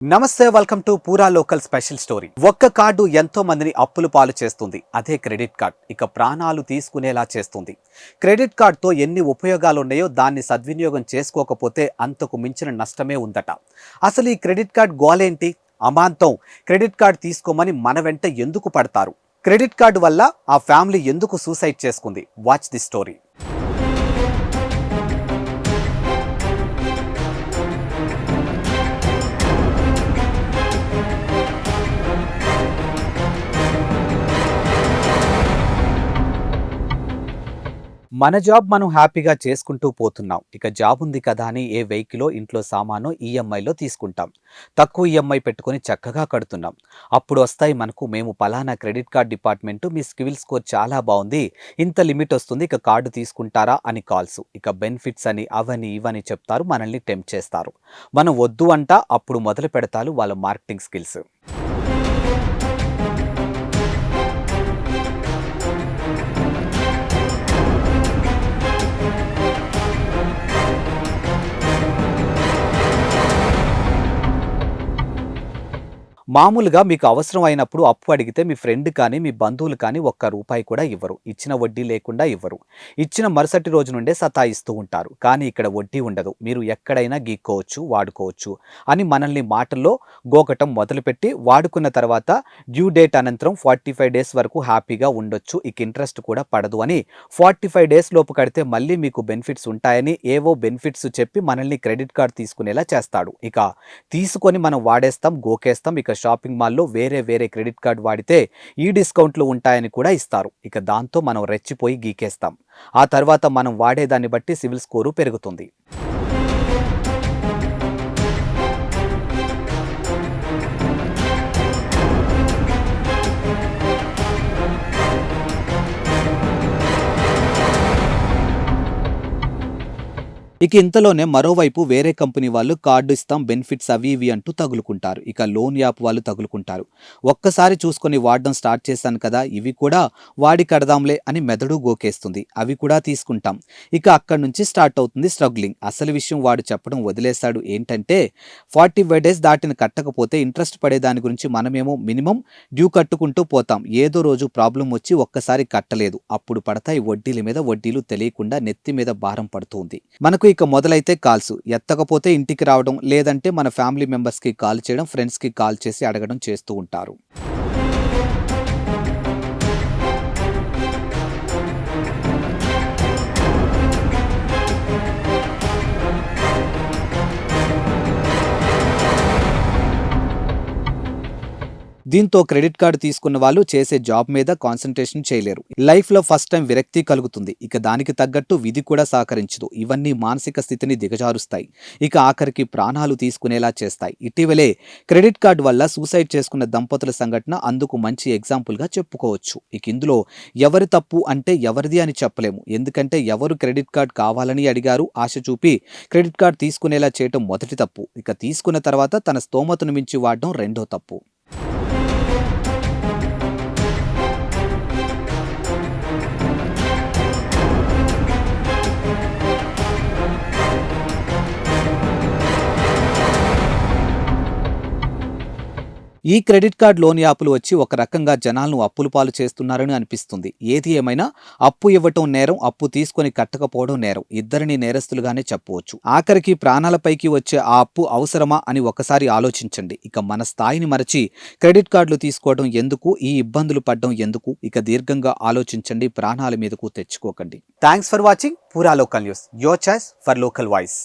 నమస్తే, welcome to పూరా local special story. ఒక్క కార్డు ఎంతో మందిని అప్పుల పాలు చేస్తుంది. అదే క్రెడిట్ కార్డ్. ఇక ప్రాణాలు తీసుకునేలా చేస్తుంది. క్రెడిట్ కార్డ్తో ఎన్ని ఉపయోగాలు ఉన్నాయో దాన్ని సద్వినియోగం చేసుకోకపోతే అంతకు మించిన నష్టమే ఉందట. అసలు ఈ క్రెడిట్ కార్డ్ గోలేంటి? అమాంతం క్రెడిట్ కార్డ్ తీసుకోమని మన వెంట ఎందుకు పడతారు? క్రెడిట్ కార్డు వల్ల ఆ ఫ్యామిలీ ఎందుకు సూసైడ్ చేసుకుంది? Watch the story. మన జాబ్ మనం హ్యాపీగా చేసుకుంటూ పోతున్నాం. ఇక జాబ్ ఉంది కదా అని ఏ వెహికల్, ఇంట్లో సామాను ఈఎంఐలో తీసుకుంటాం. తక్కువ ఈఎంఐ పెట్టుకొని చక్కగా కడుతున్నాం. అప్పుడు వస్తాయి మనకు, మేము పలానా క్రెడిట్ కార్డ్ డిపార్ట్మెంట్, మీ సివిల్ స్కోర్ చాలా బాగుంది, ఇంత లిమిట్ వస్తుంది, ఇక కార్డు తీసుకుంటారా అని కాల్స్. ఇక బెనిఫిట్స్ అని అవని ఇవని చెప్తారు, మనల్ని టెంప్ట్ చేస్తారు. మనం వద్దు అంట, అప్పుడు మొదలు పెడతారు వాళ్ళ మార్కెటింగ్ స్కిల్స్. మామూలుగా మీకు అవసరం అయినప్పుడు అప్పు అడిగితే మీ ఫ్రెండ్ కానీ మీ బంధువులు కానీ ఒక్క రూపాయి కూడా ఇవ్వరు. ఇచ్చిన వడ్డీ లేకుండా ఇవ్వరు. ఇచ్చిన మరుసటి రోజు నుండే సతాయిస్తూ ఉంటారు. కానీ ఇక్కడ వడ్డీ ఉండదు. మీరు ఎక్కడైనా గీక్కోవచ్చు, వాడుకోవచ్చు అని మనల్ని మాటల్లో గోకటం మొదలుపెట్టి, వాడుకున్న తర్వాత డ్యూ డేట్ అనంతరం 45 డేస్ వరకు హ్యాపీగా ఉండొచ్చు, ఇక ఇంట్రెస్ట్ కూడా పడదు అని 45 డేస్ లోపు కడితే మళ్ళీ మీకు బెనిఫిట్స్ ఉంటాయని ఏవో బెనిఫిట్స్ చెప్పి మనల్ని క్రెడిట్ కార్డ్ తీసుకునేలా చేస్తాడు. ఇక తీసుకొని మనం వాడేస్తాం, గోకేస్తాం. ఇక షాపింగ్ మాల్లో వేరే క్రెడిట్ కార్డ్ వాడితే ఈ డిస్కౌంట్లు ఉంటాయని కూడా ఇస్తారు. ఇక దాంతో మనం రెచ్చిపోయి గీకేస్తాం. ఆ తర్వాత మనం వాడేదాన్ని బట్టి సివిల్ స్కోరు పెరుగుతుంది. ఇక ఇంతలోనే మరోవైపు వేరే కంపెనీ వాళ్ళు కార్డు ఇస్తాం, బెనిఫిట్స్ అవి ఇవి అంటూ తగులుకుంటారు. ఇక లోన్ యాప్ వాళ్ళు తగులుకుంటారు. ఒక్కసారి చూసుకొని వాడడం స్టార్ట్ చేశాను కదా, ఇవి కూడా వాడి కడదాంలే అని మెదడు గోకేస్తుంది. అవి కూడా తీసుకుంటాం. ఇక అక్కడి నుంచి స్టార్ట్ అవుతుంది స్ట్రగ్లింగ్. అసలు విషయం వాడు చెప్పడం వదిలేశాడు. ఏంటంటే 45 డేస్ దాటిన కట్టకపోతే ఇంట్రెస్ట్ పడే దాని గురించి మనమేమో మినిమం డ్యూ కట్టుకుంటూ పోతాం. ఏదో రోజు ప్రాబ్లం వచ్చి ఒక్కసారి కట్టలేదు, అప్పుడు పడతాయి వడ్డీల మీద వడ్డీలు, తెలియకుండా నెత్తి మీద భారం పడుతుంది. మనకు ఇక మొదలైతే కాల్స్. ఎత్తకపోతే ఇంటికి రావడం, లేదంటే మన ఫ్యామిలీ మెంబర్స్కి కాల్ చేయడం, ఫ్రెండ్స్కి కాల్ చేసి అడగడం చేస్తూ ఉంటారు. దీంతో క్రెడిట్ కార్డు తీసుకున్న వాళ్ళు చేసే జాబ్ మీద కాన్సన్ట్రేషన్ చేయలేరు. లైఫ్లో ఫస్ట్ టైం విరక్తి కలుగుతుంది. ఇక దానికి తగ్గట్టు విధి కూడా సహకరించదు. ఇవన్నీ మానసిక స్థితిని దిగజారుస్తాయి. ఇక ఆఖరికి ప్రాణాలు తీసుకునేలా చేస్తాయి. ఇటీవలే క్రెడిట్ కార్డు వల్ల సూసైడ్ చేసుకున్న దంపతుల సంఘటన అందుకు మంచి ఎగ్జాంపుల్గా చెప్పుకోవచ్చు. ఇక ఇందులో ఎవరి తప్పు అంటే ఎవరిది అని చెప్పలేము. ఎందుకంటే ఎవరు క్రెడిట్ కార్డు కావాలని అడిగారు, ఆశ చూపి క్రెడిట్ కార్డు తీసుకునేలా చేయటం మొదటి తప్పు. ఇక తీసుకున్న తర్వాత తన స్తోమతను మించి వాడడం రెండో తప్పు. ఈ క్రెడిట్ కార్డ్ లోన్ యాప్లు వచ్చి ఒక రకంగా జనాలను అప్పుల పాలు చేస్తున్నారని అనిపిస్తుంది. ఏది ఏమైనా అప్పు ఇవ్వటం నేరం, అప్పు తీసుకొని కట్టకపోవడం నేరం. ఇద్దరిని నేరస్తులుగానే చెప్పవచ్చు. ఆఖరికి ప్రాణాలపైకి వచ్చే ఆ అప్పు అవసరమా అని ఒకసారి ఆలోచించండి. ఇక మన స్థాయిని మరచి క్రెడిట్ కార్డులు తీసుకోవడం ఎందుకు, ఈ ఇబ్బందులు పడడం ఎందుకు? ఇక దీర్ఘంగా ఆలోచించండి, ప్రాణాల మీదకు తెచ్చుకోకండి. థ్యాంక్స్ ఫర్ వాచింగ్ పూరా local news, your choice for local voice.